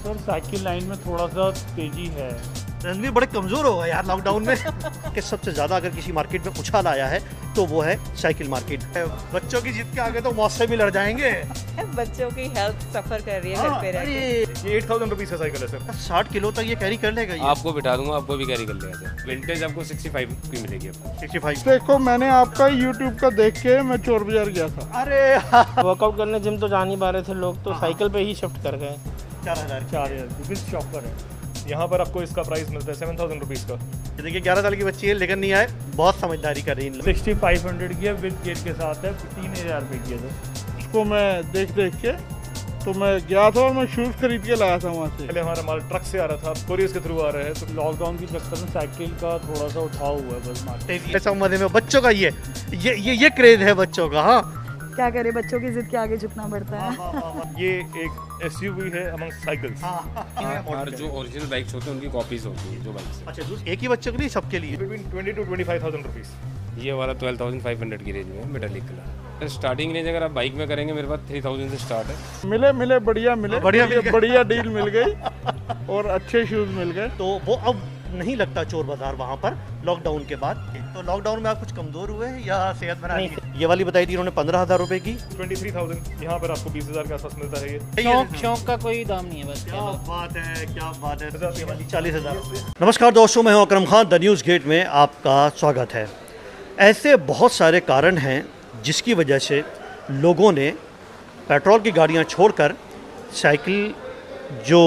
Sir cycle line में थोड़ा सा तेजी है। रणवीर बड़े कमजोर हो गए यार लॉकडाउन में कि सबसे ज्यादा अगर किसी मार्केट में उछाल आया है तो वो है साइकिल मार्केट। बच्चों की जिद के आगे तो मौत से भी लड़ जाएंगे। बच्चों की हेल्थ सफर कर रही है घर पे रह के। ये 8000 रुपीज का साइकिल है सर। 60 किलो तक ये कैरी कर लेगा ये। आपको बिठा दूंगा, आपको भी कैरी कर लेगा सर। विंटेज आपको 65 की मिलेगी आपको। 65। देखो मैंने आपका यूट्यूब का देख के मैं चोर बाजार गया था। अरे वर्कआउट करने जिम तो जा नहीं पा रहे थे लोग, तो साइकिल पे ही शिफ्ट कर गए। 4000 विद शॉपर है। यहाँ पर आपको इसका प्राइस मिलता है 7000 रुपीज का। देखिए 11 साल की बच्ची है लेकिन नहीं आए, बहुत समझदारी कर रही है। 6500 की है विद गेट के साथ है, 3000 रुपये की है सर। उसको मैं देख के तो मैं गया था और मैं शूज़ खरीद के लाया था वहाँ से। पहले हमारा माल ट्रक से आ रहा था, कोरियर के थ्रू आ रहा है। तो लॉकडाउन की चक्कर में साइकिल का थोड़ा सा उठाव हुआ है बस मार्केट। ऐसा मजे में बच्चों का ये क्रेज है बच्चों का। हाँ क्या करे, बच्चों की जिद के आगे झुकना पड़ता है। ये एक SUV है अमंग साइकिल्स। और जो ओरिजिनल बाइक्स होते हैं उनकी कॉपीज होती है जो बाइक्स। अच्छा, एक ही बच्चों के लिए सबके लिए? Between 20 to 25,000 rupees. ये वाला 12,500 की रेंज में है, मेटालिक कलर। स्टार्टिंग रेंज अगर आप बाइक में करेंगे मेरे पास 3000 से स्टार्ट है। मिले बढ़िया बढ़िया डील मिल गई और अच्छे शूज़ मिल गए। तो वो अब नहीं लगता चोर बाजार वहाँ पर लॉकडाउन के बाद। तो लॉकडाउन में आप कुछ कमजोर हुए या सेहत बना ली? ये वाली बताई थी इन्होंने 15,000 रुपए की। 23,000 यहाँ पर आपको 20,000 के आसपास मिलता है। ये शौक का कोई दाम नहीं है बस। क्या बात है। ये वाली 40,000। नमस्कार दोस्तों, मैं हूं Akram Khan. The news gate में आपका स्वागत है। ऐसे बहुत सारे कारण हैं जिसकी वजह से लोगों ने पेट्रोल की गाड़ियाँ छोड़कर साइकिल जो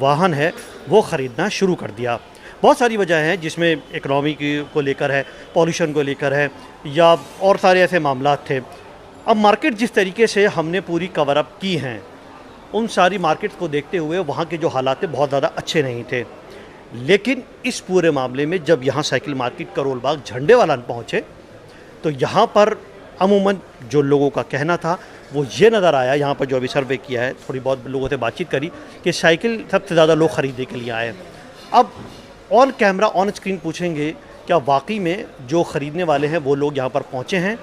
वाहन है वो ख़रीदना शुरू कर दिया। बहुत सारी वजह हैं जिसमें इकनॉमी को लेकर है, पॉल्यूशन को लेकर है, या और सारे ऐसे मामला थे। अब मार्केट जिस तरीके से हमने पूरी कवर अप की हैं, उन सारी मार्केट्स को देखते हुए वहाँ के जो हालात थे बहुत ज़्यादा अच्छे नहीं थे। लेकिन इस पूरे मामले में जब यहाँ साइकिल मार्केट करोल बाग झंडे वाला पहुँचे तो यहाँ पर अमूमन जो लोगों का कहना था वो ये नज़र आया, यहाँ पर जो अभी सर्वे किया है, थोड़ी बहुत लोगों से बातचीत करी कि साइकिल सबसे ज़्यादा लोग ख़रीदने के लिए आए। अब ऑन कैमरा ऑन स्क्रीन पूछेंगे क्या वाकई में जो ख़रीदने वाले हैं वो लोग यहाँ पर पहुँचे हैं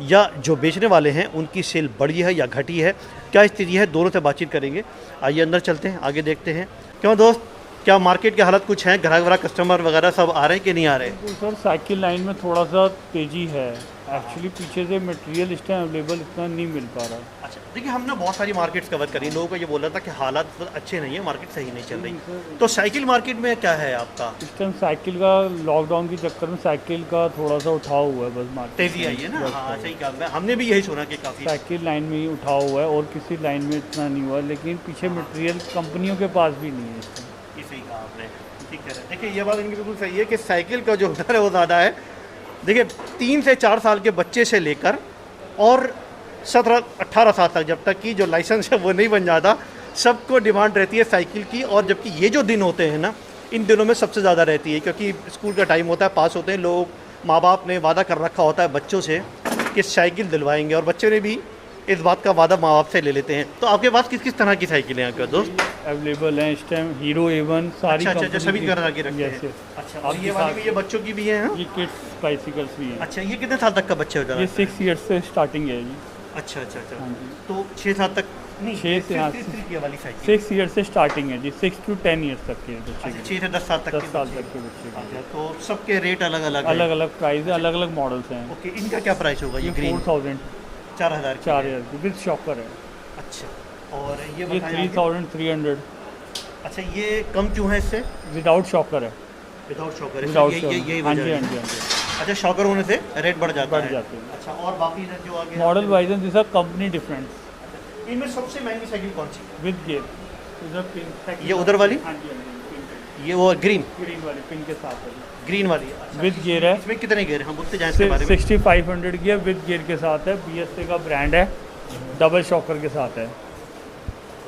या जो बेचने वाले हैं उनकी सेल बढ़ी है या घटी है, क्या स्थिति है, दोनों से बातचीत करेंगे। आइए अंदर चलते हैं, आगे देखते हैं। क्यों दोस्त, क्या मार्केट की हालत कुछ है? ग्राहक वगैरह कस्टमर वगैरह सब आ रहे हैं कि नहीं आ रहे? सर साइकिल लाइन में थोड़ा सा तेजी है। एक्चुअली पीछे से मटेरियल इस टाइम अवेलेबल इतना नहीं मिल पा रहा। अच्छा, देखिए हमने बहुत सारी मार्केट्स कवर करी, लोगों को ये बोल रहा था कि हालात अच्छे नहीं है, मार्केट सही नहीं चल रही। तो साइकिल मार्केट में क्या है आपका? इस टाइम साइकिल का लॉकडाउन के चक्कर में साइकिल का थोड़ा सा उठाव हुआ है बस मार्केट। तेजी आई है ना? हाँ सही कहा, हमने भी यही सुना कि काफ़ी साइकिल लाइन में ही उठाव हुआ है और किसी लाइन में इतना नहीं हुआ। लेकिन पीछे मटेरियल कंपनियों के पास भी नहीं है इस टाइम। ये सही कहा आपने, ठीक है। देखिए ये बात इनकी बिल्कुल सही है कि साइकिल का जो दर है वो ज़्यादा है। देखिए 3 से 4 साल के बच्चे से लेकर और 17-18 साल तक, जब तक कि जो लाइसेंस है वो नहीं बन जाता, सबको डिमांड रहती है साइकिल की। और जबकि ये जो दिन होते हैं ना, इन दिनों में सबसे ज़्यादा रहती है, क्योंकि स्कूल का टाइम होता है, पास होते हैं लोग, माँ बाप ने वादा कर रखा होता है बच्चों से कि साइकिल दिलवाएंगे, और बच्चों ने भी इस बात का वादा माँ बाप से ले लेते हैं। तो आपके पास किस किस तरह की साइकिल है आपके दोस्त? अवेलेबल है इस टाइम, हीरो A1 सारी। अच्छा, सभी तरह की रखी है। अच्छा, और ये वाली भी, ये बच्चों की भी है? ये किड्स बाइसिकल्स भी हैं। अच्छा, ये कितने साल तक का बच्चे हो जाता है? ये 6 ईयर्स से स्टार्टिंग है जी। अच्छा। हाँ जी। तो 6 साल तक नहीं, 6 से 6 ईयर्स से स्टार्टिंग है जी, 6 to 10 ईयर्स तक के बच्चे। 6 से 10 साल तक 10 साल तक के बच्चे। अच्छा, तो सबके रेट अलग अलग अलग प्राइस है, अलग अलग मॉडल्स हैं। ओके, इनका क्या प्राइस होगा? ये ग्रीन 4000 4,000 विद शॉकर है। अच्छा, और ये 3300। अच्छा, ये कम क्यों है इससे? विदाउट शॉकर है। विदाउट शॉकर है, विदाउट यही हाँ वजह जी, है। हाँ जी। अच्छा, शॉकर होने से रेट बढ़ जाते हैं। अच्छा, और बाकी जो आगे मॉडल वाइज है, दिस आर कंपनी डिफरेंट। इनमें सबसे महंगी साइकिल कौन सी? With gear. ये उधर वाली? हाँ जी, हाँ जी। ये वो ग्रीन वाली पिन के साथ है, ग्रीन वाली। अच्छा, विद गियर है। इसमें कितने गियर हैं? हम बोलते जाएं इसके बारे में। 6500 की है, विद गियर के साथ है। BSA का ब्रांड है, डबल शॉकर के साथ है।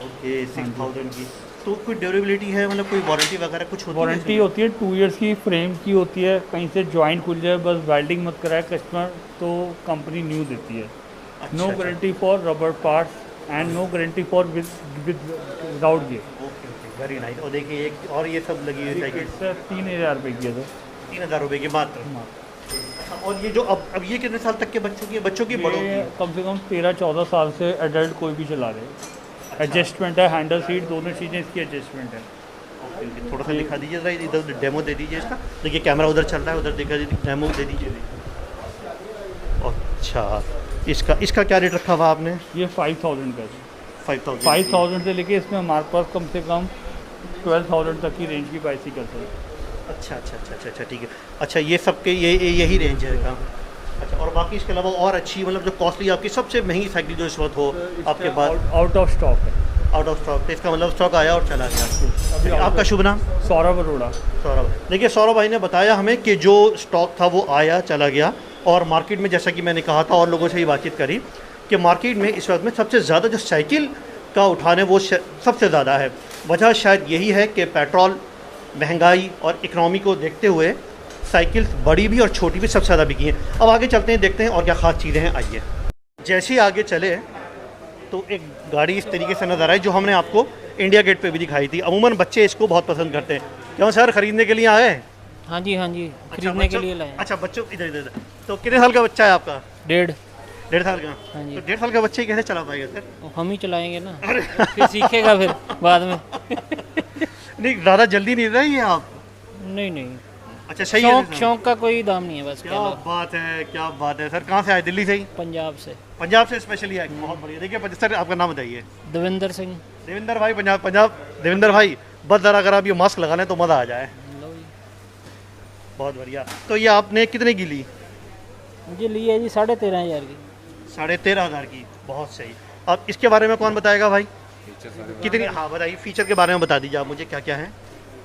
ओके, 6000 की। तो कोई ड्यूरेबिलिटी है, मतलब कोई वारंटी वगैरह कुछ होती है? वारंटी होती है 2 इयर्स की, फ्रेम की होती है। कहीं से जॉइंट खुल जाए, बस वेल्डिंग मत कराए कस्टमर, तो कंपनी न्यू देती है। No guarantee for rubber parts and no guarantee for without gear. Okay, very nice. और देखिए एक और ये सब लगी हुई साइकिल 3000 रुपये की है सर। 3000 रुपये की मात्र। अच्छा, और ये जो अब ये कितने साल तक के बच्चों की है? बच्चों की, बड़ों की? कम से कम 13-14 साल से एडल्ट कोई भी चला रहे। एडजस्टमेंट है, हैंडल सीट, दोनों चीज़ें इसकी एडजस्टमेंट है। थोड़ा सा दिखा दीजिए जरा, इधर डेमो दे दीजिए इसका। देखिए कैमरा उधर चल रहा है, उधर देखा दीजिए, डेमो दे दीजिए। अच्छा, इसका क्या रेट रखा हुआ आपने? ये 5000 का है। 5000 से लेके इसमें हमारे पास कम से कम 12000 तक की रेंज की बाइसिकल है। अच्छा, ठीक है। अच्छा, ये सबके यही रेंज है का? अच्छा, और बाकी इसके अलावा और अच्छी, मतलब जो कॉस्टली आपकी सबसे महंगी साइकिल जो इस वक्त हो आपके पास? आउट ऑफ स्टॉक है। आउट ऑफ स्टॉक, तो इसका मतलब स्टॉक आया और चला गया। आपका शुभ नाम? सौरभ अरोड़ा। सौरभ, देखिए सौरभ भाई ने बताया हमें कि जो स्टॉक था वो आया चला गया, और मार्केट में जैसा कि मैंने कहा था और लोगों से ही बातचीत करी कि मार्केट में इस वक्त में सबसे ज़्यादा जो साइकिल का उठान है वो सबसे ज़्यादा है। वजह शायद यही है कि पेट्रोल, महंगाई और इकनॉमी को देखते हुए साइकिल बड़ी भी और छोटी भी सबसे ज़्यादा बिकी हैं। अब आगे चलते हैं, देखते हैं और क्या ख़ास चीज़ें हैं। आइए, जैसे ही आगे चले तो एक गाड़ी इस तरीके से नज़र आई जो हमने आपको इंडिया गेट पे भी दिखाई थी। अमूमन बच्चे इसको बहुत पसंद करते हैं। क्यों सर, ख़रीदने के लिए आए? हाँ जी अच्छा, खरीदने के लिए लाए। अच्छा, बच्चों इधर। तो कितने साल का बच्चा है आपका? 1.5 साल का? हाँ जी। तो 1.5 साल का बच्चे कैसे चला पाएगा सर? हम ही चलाएंगे ना, फिर सीखेगा फिर बाद में। नहीं, ज़्यादा जल्दी नहीं रही है आप? नहीं, अच्छा, सही है। शौक का कोई दाम नहीं है, बस क्या बात है सर। कहाँ से आए? दिल्ली से ही? पंजाब से स्पेशली आए। बहुत बढ़िया। देखिए सर, आपका नाम बताइए। देवेंद्र सिंह। देवेंद्र भाई, पंजाब। देवेंद्र भाई, बस ज़रा अगर आप ये मास्क लगा लें तो मज़ा आ जाए। बहुत बढ़िया। तो ये आपने कितने की ली? मुझे ली है जी 13,500 की। 13,500 की, बहुत सही। अब इसके बारे में कौन बताएगा भाई? कितनी? हाँ बताइए, फीचर के बारे में बता दीजिए आप मुझे, क्या क्या है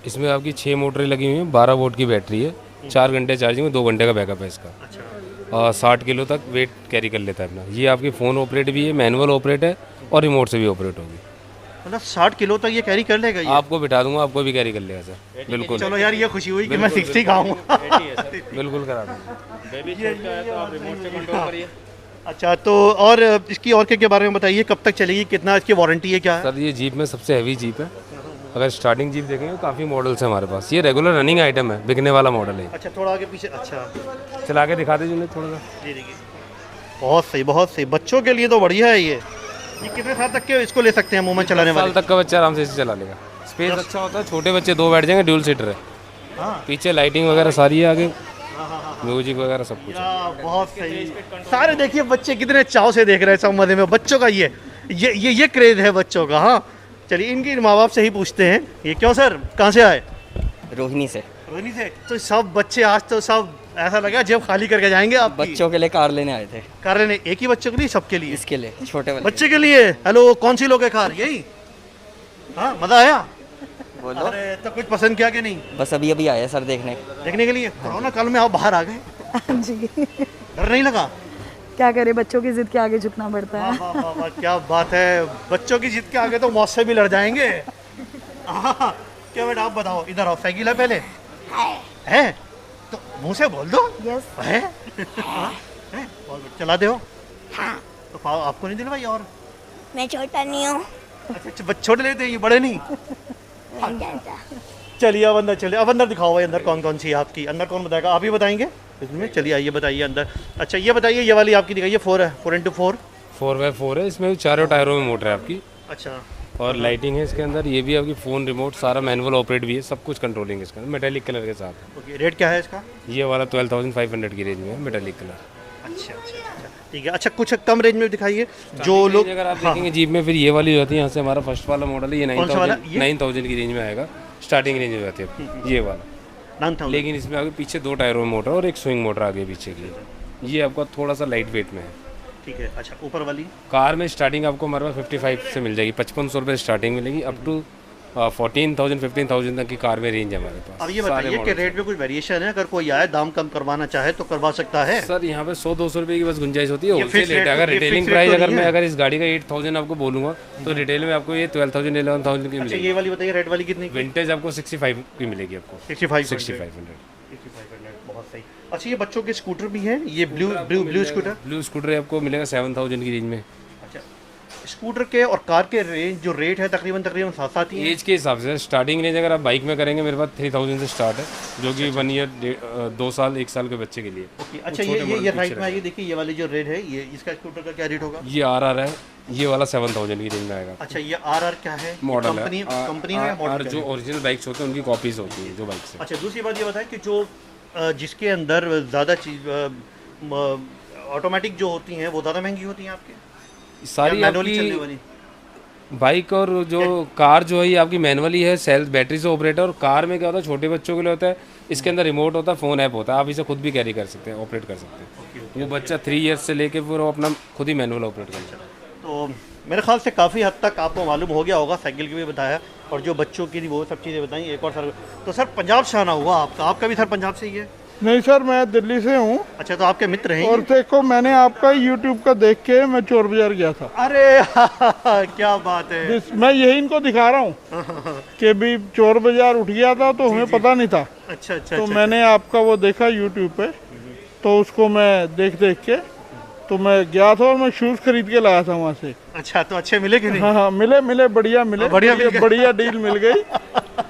इसमें? आपकी 6 मोटरें लगी हुई हैं, 12 वोल्ट की बैटरी है, 4 घंटे चार्जिंग में, 2 घंटे का बैकअप है इसका। अच्छा, 60 किलो तक वेट कैरी कर लेता है अपना। ये आपकी फ़ोन ऑपरेट भी है, मैनुअल ऑपरेट है और रिमोट से भी ऑपरेट होगी। मतलब 60 किलो तक ये कैरी कर लेगा ये? आपको बिठा दूंगा, आपको भी कैरी कर लेगा सर। बिल्कुल। चलो यार, ये खुशी हुई कि मैं 60 का हूँ। बिल्कुल करा दूँगा। अच्छा, तो और इसकी और क्या बारे में बताइए, कब तक चलेगी, कितना इसकी वारंटी है, क्या है? सर ये जीप में सबसे हैवी जीप है। अगर स्टार्टिंग जीप देखेंगे तो काफ़ी मॉडल्स हैं हमारे पास। ये रेगुलर रनिंग आइटम है, बिकने वाला मॉडल है। अच्छा, थोड़ा आगे पीछे। अच्छा, चला के दिखा दीजिए थोड़ा सा। जी देखिए, बहुत सही, बहुत सही। बच्चों के लिए तो बढ़िया है ये। कितने साल तक के इसको ले सकते हैं अमूमन चलाने वाले? साल तक का बच्चा आराम से इसे चला लेगा। स्पेस अच्छा होता है, छोटे बच्चे 2 बैठ जाएंगे, ड्यूल सीटर है। हाँ, पीछे लाइटिंग वगैरह सारी है, आगे म्यूजिक वगैरह सब कुछ है। बहुत सही। सारे देखिए बच्चे कितने चाव से देख रहे हैं, सब मजे में। बच्चों का ये क्रेज है बच्चों का। हाँ, चलिए इनके माँ बाप से ही पूछते हैं। ये क्यों सर, कहाँ से आए? रोहिणी से। रोहिणी से। तो सब बच्चे आज तो सब ऐसा लगा जेब खाली करके जाएंगे आप? बच्चों के लिए कार लेने आए थे। कार लेने? एक ही बच्चों के लिए, सबके लिए? इसके लिए, छोटे वाले बच्चे के लिए। हेलो, कौन सी लोग है कार? यही? हाँ, मजा आया? बोलो। अरे, तो कुछ पसंद किया कि नहीं? बस अभी अभी आए सर देखने के लिए। कोरोना काल में आप बाहर आ गए, जी, डर नहीं लगा? क्या करे, बच्चों की जिद के आगे झुकना पड़ता है। वाह वाह वाह, क्या बात है। बच्चों की जिद के आगे तो मौत से भी लड़ जाएंगे। हाँ, क्या बेटा आप बताओ, इधर आओ। साइकिल है पहले? है तो मुंह से बोल दो। यस। है? हाँ, है? चला दे हो? हाँ, तो आपको नहीं दिलवाई? और मैं छोटा नहीं हूँ। अच्छा, बच्चे छोटे लेते हैं, ये बड़े नहीं? नहीं जानता। चलिए अब अंदर चलिए। अब अंदर दिखाओ भाई, अंदर कौन कौन सी है आपकी? अंदर कौन बताएगा? आप ही बताएंगे इसमें? चलिए आइए, बताइए अंदर। अच्छा, ये बताइए, ये वाली आपकी दिखाइए। 4 है, 4x4? 4x4 है, इसमें चारों टायरों में मोटर है आपकी। अच्छा, और लाइटिंग है इसके अंदर। ये भी आपकी फ़ोन रिमोट, सारा मैनुअल ऑपरेट भी है, सब कुछ कंट्रोलिंग है इसके अंदर, मेटालिक कलर के साथ। ओके। रेट क्या है इसका? ये वाला 12,500 की रेंज में है, मेटालिक कलर। अच्छा, ठीक है। अच्छा, कुछ कम रेंज में दिखाइए जो लोग। अगर आप देखेंगे जीप में, फिर ये वाली जो होती है, यहाँ से हमारा फर्स्ट वाला मॉडल है, ये कौन सा वाला? 9,000 की रेंज में आएगा। स्टार्टिंग रेंज में जाती है ये वाला। 9,000। लेकिन इसमें आगे पीछे 2 टायरों में मोटर और एक स्विंग मोटर आगे पीछे की। ये आपका थोड़ा सा लाइट वेट में है। ठीक है। अच्छा, ऊपर वाली? कार में स्टार्टिंग आपको हमारे पास 55 से मिल जाएगी, 5500 रुपये स्टार्टिंग मिलेगी, अप टू 14,000 15,000 तक की कार में रेंज है हमारे पास। अब ये बताइए कि रेट में कुछ वेरिएशन है? अगर कोई आए दाम कम करवाना चाहे तो करवा सकता है? सर यहाँ पे 100-200 रुपये की बस गुंजाइश होती है। ये होलसेल fixed रेट है। rate- अगर ये रिटेलिंग fixed प्राइस rate तो अगर नहीं मैं है? अगर इस गाड़ी का 8,000 आपको बोलूँगा तो रिटेल में आपको ये 12,000 11,000 की अच्छा, मिलेगी। ये वाली बताइए, रेट वाली कितनी? विंटेज आपको 65 की मिलेगी आपको। 6500। 6500। बहुत सही। अच्छा, ये बच्चों के स्कूटर भी हैं? ये ब्लू स्कूटर? ब्लू स्कूटर आपको मिलेगा 7,000 की रेंज में। अच्छा, स्कूटर के और कार के रेंज जो रेट है तकरीबन तकरीबन साथ साथ ही है। एज के हिसाब से स्टार्टिंग रेंज अगर आप बाइक में करेंगे मेरे पास 3000 से स्टार्ट है, जो कि 1 ईयर 2 साल 1 साल के बच्चे के लिए। ओके, अच्छा ये राइट में आइए, देखिए ये वाली जो रेट है, ये इसका स्कूटर का क्या रेट होगा? ये RR है, ये वाला 7000 की रेंज में आएगा। अच्छा, ये RR क्या है? मॉडल कंपनी है, कंपनी है, और मॉडल जो ओरिजिनल बाइक्स होते हैं उनकी कॉपीज होती है जो बाइक से। अच्छा, दूसरी बात ये बताएं कि जो जिसके अंदर ज़्यादा चीज़ ऑटोमेटिक जो होती हैं वो ज़्यादा महंगी होती हैं आपके, सारी मैनुअली चलने आपकी वाली? बाइक और जो कार जो है ये आपकी मैनुअली है, सेल्फ बैटरी से ऑपरेट है। और कार में क्या होता है, छोटे बच्चों के लिए होता है, इसके अंदर रिमोट होता है, फ़ोन ऐप होता है, आप इसे खुद भी कैरी कर सकते हैं, ऑपरेट कर सकते हैं। वो बच्चा 3 ईयर्स से लेके फिर वो अपना खुद ही मैनुअल ऑपरेट कर सकता है। तो मेरे ख्याल से काफ़ी हद तक आपको मालूम हो गया होगा, साइकिल की भी बताया और जो बच्चों की वो सब चीज़ें बताई। एक और सर, तो सर पंजाब से आना हुआ आपका भी सर पंजाब से ही है? नहीं सर, मैं दिल्ली से हूँ। अच्छा, तो आपके मित्र हैं? और देखो, मैंने आपका YouTube का देख के मैं चोर बाजार गया था। अरे क्या बात है। मैं यही इनको दिखा रहा हूँ कि भी चोर बाजार उठ गया था तो हमें पता नहीं था। अच्छा अच्छा, तो अच्छा, मैंने आपका वो देखा YouTube पे, तो उसको मैं देख के तो मैं गया था और मैं शूज़ खरीद के लाया था वहाँ से। अच्छा, तो अच्छे मिले कि नहीं? हाँ हाँ, मिले बढ़िया मिले, बढ़िया डील मिल गई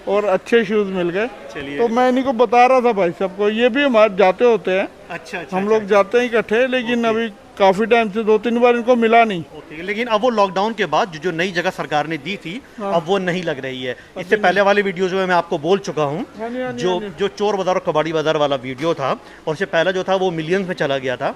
और अच्छे शूज़ मिल गए। चलिए, तो मैं इन्हीं को बता रहा था भाई सबको, ये भी हमारे जाते होते हैं। अच्छा अच्छा, हम लोग जाते हैं इकट्ठे, लेकिन अभी काफ़ी टाइम से 2-3 बार इनको मिला नहीं। ओके, लेकिन अब वो लॉकडाउन के बाद जो नई जगह सरकार ने दी थी अब वो नहीं लग रही है। इससे पहले वाले वीडियोज में मैं आपको बोल चुका हूँ, जो चोर बाजार और कबाड़ी बाजार वाला वीडियो था और उससे पहले जो था वो मिलियंस में चला गया था,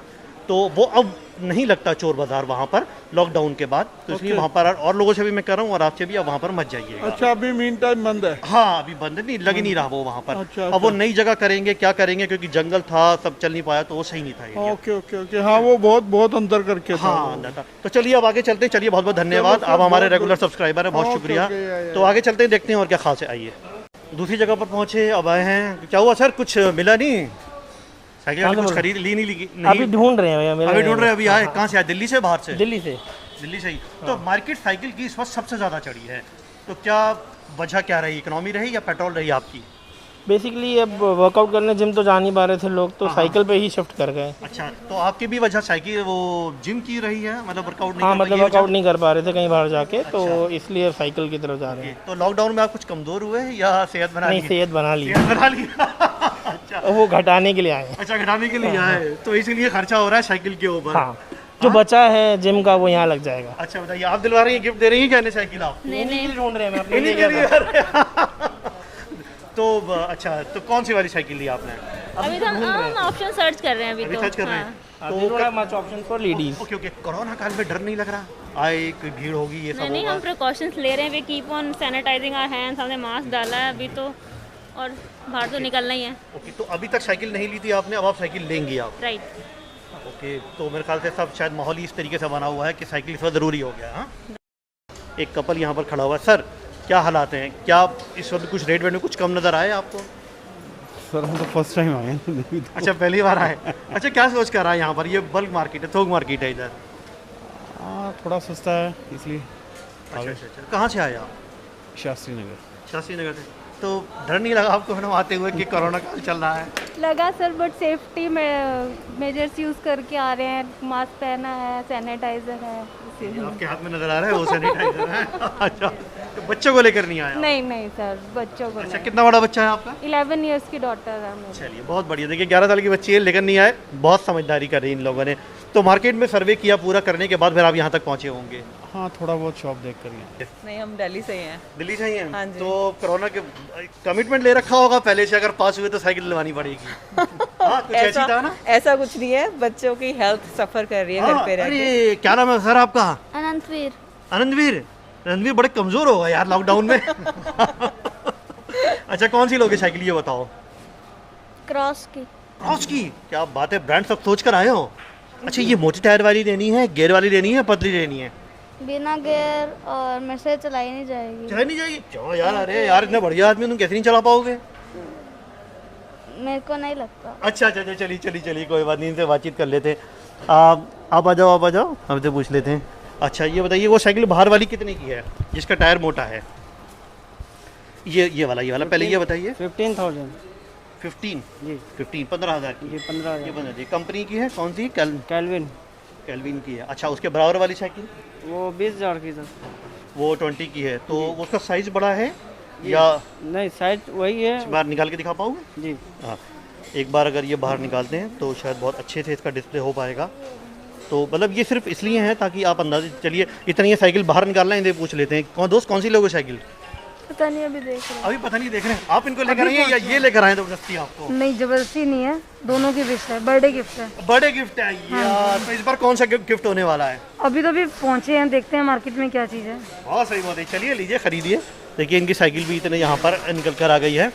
तो वो अब नहीं लगता चोर बाजार वहाँ पर लॉकडाउन के बाद। तो इसलिए वहाँ पर और लोगों से भी मैं कर रहा हूँ और आपसे भी अब वहाँ पर मत जाइएगा। अच्छा, अभी मीन टाइम बंद है? हाँ, अभी बंद नहीं, लग नहीं रहा वो वहाँ पर। अच्छा, अब वो नई जगह करेंगे, क्या करेंगे, क्योंकि जंगल था, सब चल नहीं पाया, तो वो सही नहीं था एरिया। ओके ओके ओके, हाँ वो बहुत अंतर करके था। हाँ अंदर था। तो चलिए अब आगे चलते हैं। चलिए, बहुत बहुत धन्यवाद, आप हमारे रेगुलर सब्सक्राइबर हैं, बहुत शुक्रिया। तो आगे चलते हैं, देखते हैं और क्या खास है। आइए, दूसरी जगह पर पहुँचे, अब आए हैं। क्या हुआ सर, कुछ मिला नहीं? साइकिल कुछ खरीद ली नहीं? अभी ढूंढ रहे हैं भैया, अभी ढूंढ रहे हैं। अभी आए कहाँ से आए? दिल्ली से, बाहर से? दिल्ली से। दिल्ली से ही। तो मार्केट साइकिल की इस वक्त सबसे ज़्यादा चढ़ी है, तो क्या वजह क्या रही? इकोनॉमी रही या पेट्रोल रही आपकी? बेसिकली अब वर्कआउट करने जिम तो जा नहीं पा रहे थे लोग, तो साइकिल पे ही शिफ्ट कर गए। अच्छा, तो आपकी भी वजह साइकिल वो जिम की रही है, मतलब वर्कआउट नहीं? हाँ, कर मतलब पाए, ये वर्कआउट वजह? नहीं कर पा रहे थे कहीं बाहर जाके, तो इसलिए साइकिल की तरफ जा रहे हैं। तो लॉकडाउन में आप कुछ कमजोर हुए या सेहत बना ली? नहीं, सेहत बना ली, सेहत बना ली। अच्छा, वो घटाने के लिए आए हैं। अच्छा, घटाने के लिए आए, तो इसलिए खर्चा हो रहा है साइकिल के ऊपर। हाँ, जो बचा है जिम का वो यहाँ लग जाएगा। अच्छा बताइए, आप दिलवा रही हैं, गिफ्ट दे रही हैं क्या नई साइकिल आप? नहीं ढूंढ रहे हैं, मैं अपने इन्हीं लिए के गया था। लिए। तो अच्छा, तो कौन सी वाली साइकिल ली आपने? अभी तो हम ऑप्शन सर्च कर रहे हैं। अभी तो सर्च कर रहे हैं। तो much option for ladies. Okay okay, corona काल में डर नहीं लग रहा? आए कोई भीड़ होगी, ये सब नहीं, होगा? हम प्रिकॉशंस ले रहे हैं। We keep on sanitising our hands, हमने मास्क डाला है अभी तो, और बाहर तो निकलना ही है। ओके, तो अभी तक साइकिल नहीं ली थी आपने, अब आप साइकिल लेंगी आप? राइट। ओके, तो मेरे ख्याल से सब शायद माहौल ही इस तरीके से बना हुआ है कि साइकिल इस वक्त ज़रूरी हो गया है। हाँ, एक कपल यहाँ पर खड़ा हुआ है। सर, क्या हालात हैं? क्या इस वक्त कुछ रेट वेट में कुछ कम नज़र आए आपको? सर हम तो फर्स्ट टाइम आए हैं। अच्छा, पहली बार आए। अच्छा, क्या सोच कर रहा है यहाँ पर? ये बल्क मार्केट है, थोक मार्केट है इधर? हाँ, थोड़ा सस्ता है इसलिए। अच्छा अच्छा अच्छा, कहाँ से आए आप? शास्त्री नगर। शास्त्री नगर से। तो डर नहीं लगा आपको मैडम आते हुए कि कोरोना काल चल रहा है? लगा sir, but safety measures use करके आ रहे हैं। मास्क पहना है, सैनिटाइजर है, इसीलिए। आपके हाथ में नजर आ रहा है वो सैनिटाइजर है? अच्छा, तो बच्चों को लेकर नहीं आया? नहीं सर, बच्चों को अच्छा, कितना बड़ा बच्चा है आपका? 11 इयर्स की डॉटर है मेरी। चलिए, बहुत बढ़िया। देखिए, 11 साल की बच्ची है, लेकर नहीं आए, बहुत समझदारी कर रही इन लोगों ने। तो मार्केट में सर्वे किया पूरा करने के बाद फिर आप यहाँ तक पहुँचे होंगे? हाँ, थोड़ा बहुत शॉप देख कर गए। नहीं, हम दिल्ली से ही हैं। दिल्ली से ही हैं? हाँ जी। तो कोरोना के कमिटमेंट ले रखा होगा पहले से, अगर पास हुए तो साइकिल दिलवानी पड़ेगी। हाँ, कुछ ऐसी था ना? ऐसा कुछ नहीं है, बच्चों की हेल्थ सफ़र कर रही है घर पे रह के। अरे क्या नाम है सर आपका? अनंतवीर। आनंदवीर। रणवीर बड़े कमजोर होगा यार लॉकडाउन में। अच्छा, कौन सी लोगे साइकिल ये बताओ? क्रॉस की। क्रॉस की? क्या बात है, ब्रांड सब सोच कर आए हो। अच्छा, ये मोटी टायर वाली लेनी है, गियर वाली लेनी है, पतली लेनी है? बिना गियर और मेरे से चलाई नहीं जाएगी। चलाई नहीं जाएगी? क्यों यार? अरे यार, इतने बढ़िया आदमी तुम कैसे नहीं चला पाओगे? मेरे को नहीं लगता। अच्छा अच्छा, चलिए कोई बात नहीं, इनसे बातचीत कर लेते हैं। आप आ जाओ, हमसे पूछ लेते हैं। अच्छा, ये बताइए, वो साइकिल बाहर वाली कितने की है जिसका टायर मोटा है? ये वाला पहले ये बताइए। 15,000। 15 जी, 15,000 की? ये 15,000। ये 15 कंपनी की है, कौन सी? कैल्विन। केल्विन की है। अच्छा, उसके बराबर वाली साइकिल वो 20,000 की सर। वो 20 की है, तो उसका साइज़ बड़ा है या नहीं, साइज वही है। बाहर निकाल के दिखा पाओगे? जी हाँ, एक बार अगर ये बाहर निकालते हैं तो शायद बहुत अच्छे से इसका डिस्प्ले हो पाएगा। तो मतलब ये सिर्फ इसलिए है ताकि आप अंदाजे चलिए इतनी ये साइकिल बाहर निकालना है, इन्हें पूछ लेते हैं। कौन दोस्त, कौन सी लोगे साइकिल? पता नहीं, अभी देख रहे अभी पता नहीं, देख रहे हैं। आप इनको लेकर आए हैं या ये लेकर आए जबरदस्ती आपको? हैं। नहीं, जबरदस्ती नहीं है, दोनों की विश है, बर्थडे गिफ्ट है। बर्थडे गिफ्ट है यार। तो इस बार कौन सा गिफ्ट होने वाला है? अभी तो अभी पहुंचे हैं, देखते हैं मार्केट में क्या चीज़ है। बहुत सही बात है, चलिए लीजिए, खरीदिए। देखिए इनकी साइकिल भी इतने यहाँ पर निकल कर आ गई है।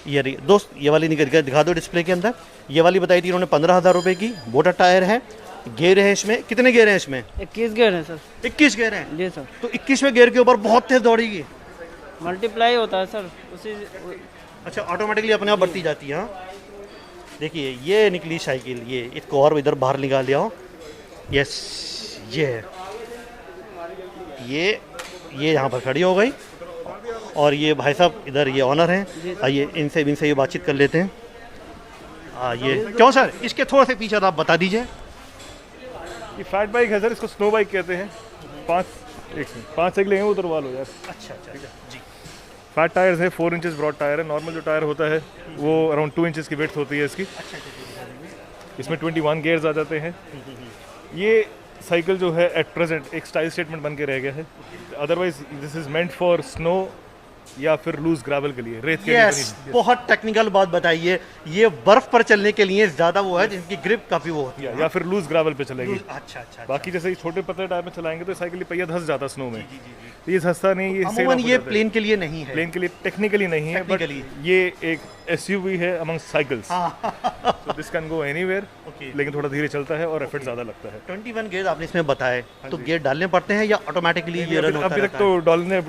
ये रही दोस्त, ये वाली निकल कर दिखा दो डिस्प्ले के अंदर। ये वाली बताई थी इन्होंने 15,000 रुपये की। बोटा टायर है, गेयर है इसमें। कितने गेयर हैं इसमें? 21 गेयर है सर। 21 गेयर हैं। जी सर। तो 21वें गेयर के ऊपर बहुत तेज दौड़ेगी। मल्टीप्लाई होता है सर उसी। अच्छा, ऑटोमेटिकली अपने आप बढ़ती जाती है। हाँ, देखिए ये निकली साइकिल, ये इसको और इधर बाहर निकाल लिया हो। यस, ये है, ये यहाँ पर खड़ी हो गई। और ये भाई साहब इधर ये ऑनर हैं, आइए इनसे ये बातचीत कर लेते हैं। ये क्यों सर, इसके थोड़ा से पीछे आप बता दीजिए। ये फैट बाइक है सर, इसको स्नो बाइक कहते हैं। 5 साइकिल हैं, उधर वालो यार। अच्छा जी। फैट टायर्स है, 4 इंचेस ब्रॉड टायर है। नॉर्मल जो टायर होता है वो अराउंड 2 इंचेस की विड्थ होती है इसकी। इसमें 21 गेयर्स आ जाते हैं। ये साइकिल जो है एट प्रेजेंट एक स्टाइल स्टेटमेंट बन के रह गया है। Otherwise this is meant for snow या फिर लूज ग्रेवल के लिए, रेत के लिए नहीं। बहुत टेक्निकल बात बताइए। ये बर्फ पर चलने के लिए ज्यादा वो है, जिनकी ग्रिप काफी वो होती है। या फिर लूज ग्रेवल पे चलेगी। अच्छा। बाकी जैसे छोटे पतले टायर में चलाएंगे तो साइकिल पहिया धंस जाता स्नो में। तो ये धंसता नहीं, ये अमूमन ये प्लेन के लिए नहीं है। प्लेन के लिए टेक्निकली नहीं है, बट ये एक एसयूवी है among cycles. So this can go anywhere, लेकिन थोड़ा धीरे चलता है और एफर्ट ज्यादा लगता है। 21 गेयर आपने इसमें बताए, तो गेयर डालने पड़ते हैं या ऑटोमेटिकली ये रन होता है? अभी तक तो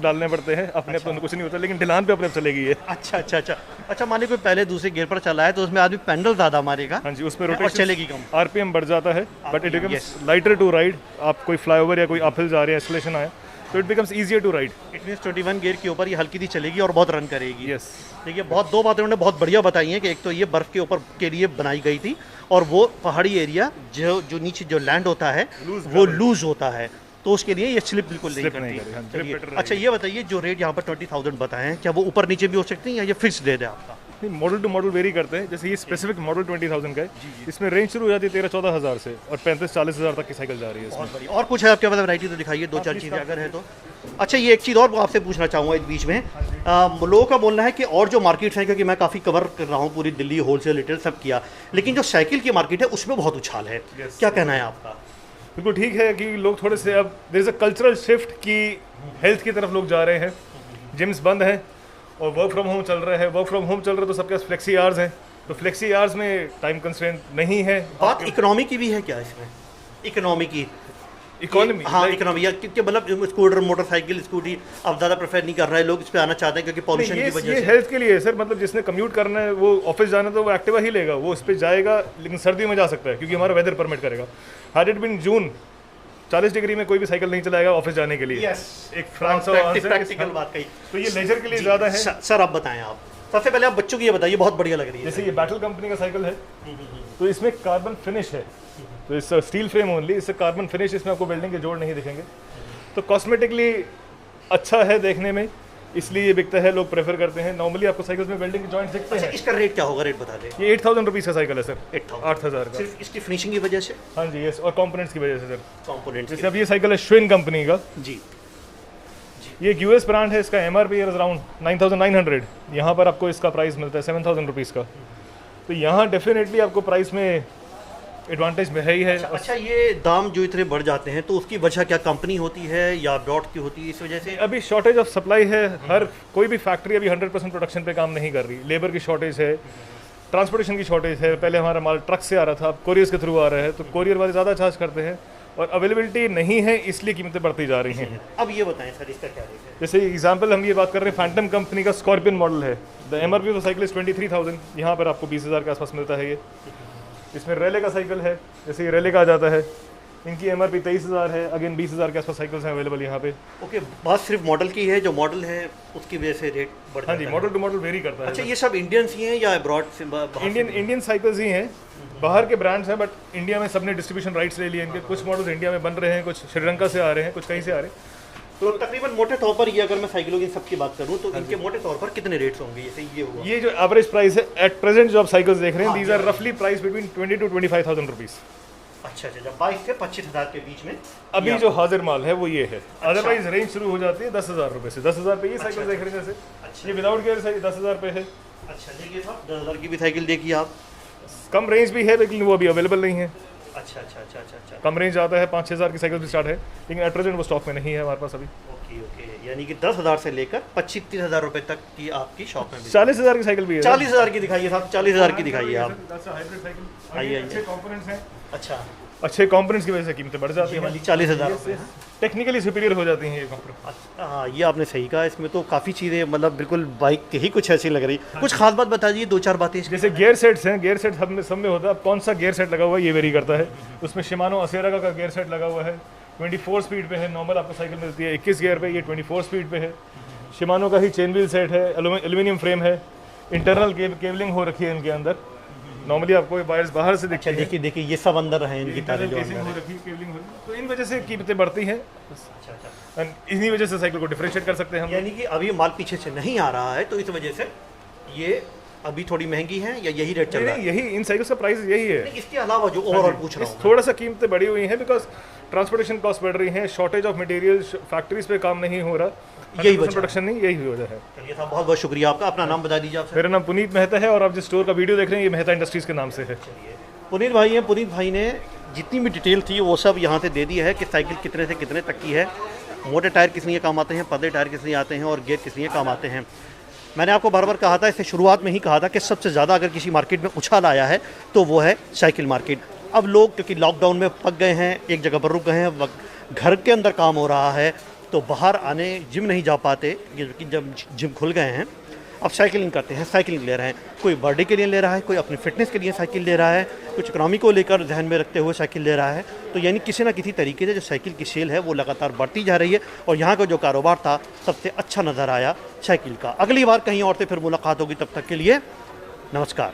डालने पड़ते हैं, अपने आप तो कुछ नहीं होता, लेकिन ढलान पे अपने आप चलेगी ये। अच्छा, मानिए कोई पहले दूसरे गियर पर चला है तो उसमें आदमी पेंडल ज्यादा मारेगा। हाँ जी, उसमें रोटेशन चलेगी कम, आरपीएम बढ़ जाता है, but it becomes lighter to ride. आप कोई फ्लाईओवर या कोई अपहिल जा रहे हैं, एस्केलेशन आया, तो it becomes easier to ride. It means 21 gear के ऊपर ये हल्की सी चलेगी और बहुत रन करेगी। यस। देखिए बहुत दो बातें उन्होंने बहुत बढ़िया बताई हैं कि एक तो ये बर्फ़ के ऊपर के लिए बनाई गई थी, और वो पहाड़ी एरिया जो नीचे जो लैंड होता है वो लूज होता है, तो उसके लिए ये स्लिप बिल्कुल नहीं करती। अच्छा, ये बताइए जो रेट यहाँ पर 20,000 बताए हैं, क्या वो ऊपर नीचे भी हो सकते हैं या ये फिक्स रेट है आपका? मॉडल टू मॉडल वेरी करते हैं। जैसे ये स्पेसिफिक मॉडल 20,000 का है, इसमें रेंज शुरू हो जाती है 13-14 हज़ार से और 35-40 हज़ार तक की साइकिल जा रही है इसमें। और कुछ है आपके पास वैरायटी तो दिखाइए, 2-4 चीज़ें अगर है तो। अच्छा, ये एक चीज़ और आपसे पूछना चाहूँगा इस बीच में, लोगों का बोलना है कि और जो मार्केट्स हैं, क्योंकि मैं काफ़ी कवर कर रहा हूँ पूरी दिल्ली, होलसेल रिटेल सब किया, लेकिन जो साइकिल की मार्केट है उसमें बहुत उछाल है। क्या कहना है आपका? बिल्कुल ठीक है कि लोग थोड़े से अब there is a cultural shift की हेल्थ की तरफ लोग जा रहे हैं। जिम्स बंद हैं और वर्क फ्रॉम होम चल रहा है। वर्क फ्रॉम होम चल रहा है तो सबके पास फ्लेक्सी आवर्स हैं, तो फ्लेक्सी आवर्स में टाइम कंस्ट्रेंट नहीं है। बात इकोनॉमी की भी है क्या इसमें? इकोनॉमी की, इकोनॉमी, हाँ इकोनॉमी, या क्योंकि मतलब स्कूटर, मोटरसाइकिल, स्कूटी अब ज़्यादा प्रेफर नहीं कर रहे हैं लोग, इस पे आना चाहते हैं क्योंकि पॉल्यूशन की वजह से। हेल्थ के लिए है सर, मतलब जिसने कम्यूट करना है, वो ऑफिस जाना है तो वो एक्टिवा ही लेगा, वो इस पे जाएगा, लेकिन सर्दी में जा सकता है क्योंकि हमारा वेदर परमिट करेगा। Had it been June, 40 degree में कोई भी साइकिल नहीं चलाएगा ऑफिस जाने के लिए। एक प्रैक्टिकल बात कही, तो ये लेजर के लिए ज़्यादा है। सर आप बताएं, आप सबसे पहले आप बच्चों की ये बताइए, बहुत बढ़िया लग रही है। जैसे ये बैटल कंपनी का साइकिल है, तो इसमें कार्बन फिनिश है, तो इस स्टील फ्रेम ओनली, इससे कार्बन फिनिश, इसमें आपको वेल्डिंग के जोड़ नहीं दिखेंगे, तो कॉस्मेटिकली अच्छा है देखने में, इसलिए ये बिकता है, लोग प्रेफर करते हैं। नॉर्मली आपको साइकिल्स में वेल्डिंग के जॉइंट दिखते हैं। इसका रेट क्या होगा, रेट बता दें। ये 8,000 रुपीज़ का साइकिल है सर। 8,000 का, सिर्फ इसकी फिनिशिंग की वजह से? हाँ जी, यस, और कंपोनेंट्स की वजह से सर। कंपोनेंट्स, जैसे अब ये साइकिल है श्विन कंपनी का जी, ये एक यूएस ब्रांड है, इसका MRP है अराउंड 9,900, यहाँ पर आपको इसका प्राइस मिलता है 7,000 रुपीज़ का, तो यहाँ डेफिनेटली आपको प्राइस में एडवांटेज में है ही है। अच्छा, ये दाम जो इतने बढ़ जाते हैं तो उसकी वजह क्या कंपनी होती है या ब्रॉड की होती है, इस वजह से? अभी शॉर्टेज ऑफ सप्लाई है, हर कोई भी फैक्ट्री अभी 100% प्रोडक्शन पे काम नहीं कर रही, लेबर की शॉर्टेज है, ट्रांसपोर्टेशन की शॉर्टेज है। पहले हमारा माल ट्रक से आ रहा था, अब कोरियर्स के थ्रू आ रहा है, तो कोरियर वाले ज़्यादा चार्ज करते हैं और अवेलेबिलिटी नहीं है, इसलिए कीमतें बढ़ती जा रही हैं। अब ये बताएं सर, इसका क्या रेट है? जैसे एग्जांपल हम ये बात कर रहे हैं, फैंटम कंपनी का स्कॉर्पियन मॉडल है, the MRP of cycle is 23,000, यहाँ पर आपको 20,000 के आसपास मिलता है ये। इसमें रेले का साइकिल है, जैसे ये रेले का आ जाता है, इनकी MRP 23,000 है, अगेन 20,000 के आसपास साइकिल्स हैं अवेलेबल यहाँ पे। ओके, बात सिर्फ मॉडल की है, जो मॉडल है उसकी वजह से रेट बढ़ जाता हाँ जी, है। मॉडल टू मॉडल वेरी करता है। अच्छा, ये सब इंडियंस ही हैं या अब्रॉड से? इंडियन साइकिल्स ही हैं, बाहर के ब्रांड्स हैं, बट इंडिया में सबने डिस्ट्रीब्यूशन राइट्स ले लिए इनके। कुछ मॉडल्स इंडिया में बन रहे हैं, कुछ श्रीलंका से आ रहे हैं, कुछ कहीं से आ रहे हैं। तो तकरीबन मोटे तौर पर ये अगर मैं साइकिलों की सबकी बात करूं तो इनके मोटे तौर पर कितने रेट्स होंगे? जैसे ये हुआ, ये जो एवरेज प्राइस है एट प्रेजेंट जो आप साइकिल्स देख रहे हैं, दीज आर रफली प्राइस बिटवीन 20 to 25,000 रुपीज़। अच्छा, 22 से 25,000 के बीच में अभी जो हाजिर माल है वो ये है। अदरवाइज रेंज शुरू हो जाती है 10,000 रुपये से। 10,000 पे ये साइकिल देख रहे हैं जैसे, ये विदाउट गियर से 10,000 पे है। अच्छा, देखिए साहब, 10,000 की भी साइकिल देखिए आप। कम रेंज भी है लेकिन वो अभी अवेलेबल नहीं है। अच्छा अच्छा अच्छा अच्छा अच्छा, कम रेंज आता है 5-6,000 की साइकिल भी स्टार्ट है, लेकिन एट प्रेजेंट वो स्टॉक में नहीं है हमारे पास अभी। ओके ओके, यानी कि 10,000 से लेकर 25-30,000 रुपए तक की आपकी शॉप में 40,000 की साइकिल भी है। 40,000 की दिखाइए साहब, 40,000 की दिखाइए आप। हाइब्रिड साइकिल, आइए, अच्छे कंपोनेंट्स हैं। अच्छा, अच्छे कंपोनेंट्स की वजह से कीमतें बढ़ जाती ये हैं। वाली 40,000 रुपये। टेक्निकली सुपीरियर हो जाती हैं ये कंपोनेंट। अच्छा, हाँ, ये आपने सही कहा। इसमें तो काफ़ी चीज़ें मतलब बिल्कुल बाइक के ही कुछ ऐसी लग रही। कुछ खास बात बता दीजिए, 2-4 बातें इसकी। जैसे गियर सेट्स हैं, गियर सेट सब में होता है। अब कौन सा गियर सेट लगा हुआ है ये वेरी करता है। उसमें शिमानो असेरा का गियर सेट लगा हुआ है, 24 स्पीड पे है। नॉर्मल आपको साइकिल मिलती है 21 गियर पे, ये 24 स्पीड पे है। शिमानो का ही चेन व्हील सेट है, एल्यूमिनियम फ्रेम है, इंटरनल केबलिंग हो रखी है इनके अंदर। नॉर्मली आपको वायर्स बाहर से दिखते हैं। देखिए देखिए, ये सब अंदर हैं इनकी तारें जो केसिंग अंदर हो हैं। रखी है, केबलिंग हो रखी है। तो इन वजह से कीमतें बढ़ती हैं। अच्छा अच्छा, And इन्हीं वजह से साइकिल को डिफरेंशिएट कर सकते हैं हम। यानी कि अभी माल पीछे से नहीं आ रहा है तो इस वजह से ये अभी थोड़ी महंगी है या यही रेट चल रहा है? यही इन साइकिल्स का प्राइस यही है। इसके अलावा जो ओवरऑल पूछ रहा हूँ, थोड़ा सा कीमतें बढ़ी हुई हैं बिकॉज ट्रांसपोर्टेशन कॉस्ट बढ़ रही है, शॉर्टेज ऑफ मटेरियल, फैक्ट्रीज पे काम नहीं हो रहा, यही वजह प्रोडक्शन नहीं, यही वजह है। चलिए साहब, बहुत बहुत शुक्रिया आपका। अपना नाम बता दीजिए आप। मेरा नाम पुनीत मेहता है और आप जिस स्टोर का वीडियो देख रहे हैं ये मेहता इंडस्ट्रीज के नाम से है। पुनीत भाई हैं। पुनीत भाई ने जितनी भी डिटेल थी वो सब यहाँ से दे दी है कि साइकिल कितने से कितने तक की है, मोटे टायर किस लिए काम आते हैं, पतले टायर किस लिए आते हैं और गियर किस लिए काम आते हैं। मैंने आपको बार बार कहा था, इससे शुरुआत में ही कहा था कि सबसे ज़्यादा अगर किसी मार्केट में उछाल आया है तो वो है साइकिल मार्केट। अब लोग क्योंकि लॉकडाउन में पक गए हैं, एक जगह पर रुक गए हैं, घर के अंदर काम हो रहा है तो बाहर आने जिम नहीं जा पाते, क्योंकि जब जिम खुल गए हैं अब साइकिलिंग करते हैं, साइकिलिंग ले रहे हैं। कोई बर्थडे के लिए ले रहा है, कोई अपनी फिटनेस के लिए साइकिल ले रहा है, कुछ इकोनॉमी को लेकर ध्यान में रखते हुए साइकिल ले रहा है। तो यानी किसी ना किसी तरीके से जो साइकिल की सेल है वो लगातार बढ़ती जा रही है और यहाँ का जो कारोबार था सबसे अच्छा नज़र आया साइकिल का। अगली बार कहीं और से फिर मुलाकात होगी, तब तक के लिए नमस्कार।